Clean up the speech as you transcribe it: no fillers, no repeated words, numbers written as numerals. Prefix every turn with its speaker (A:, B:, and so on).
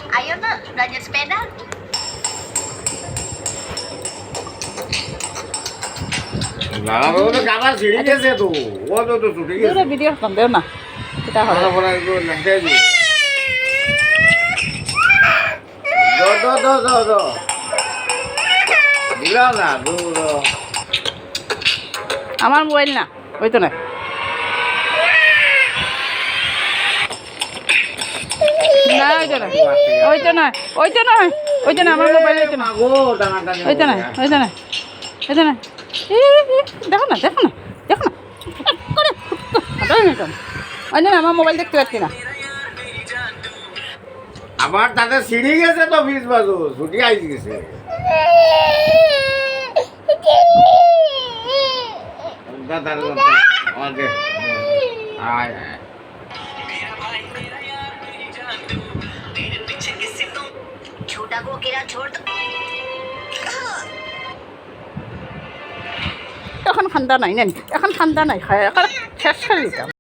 A: Ayo nak belajar sepeda.
B: লালা বাবু তো গাবার ছিঁড়ে গেছে তো ও তো ছুটে গেছে
C: দূরে ভিডিও করতাম দেও না এটা হবে
B: আমরা বলে একটু লেখে দিই দো দিলাম না দূর
C: আমার মোবাইল না ওই তো না না ওই তো না ওই তো না ওই তো না আমার মোবাইল ওই তো না
B: মাগো টানাটানি
C: ওই তো না ওই তো না ওই তো না দেখো না দেখো না দেখো না ওই না আমার মোবাইল দেখতে পাচ্ছি না
B: আমার তাতে ছিঁড়ে গেছে তো ফিস বাজু ছুটি আইস গেছে ওকে আয় আয়
A: छोटा को अकेला छोड़ दो।
C: এখন ঠান্ডা নাই নেন এখন ঠান্ডা নাই খায় এখন শেষ করে দিতাম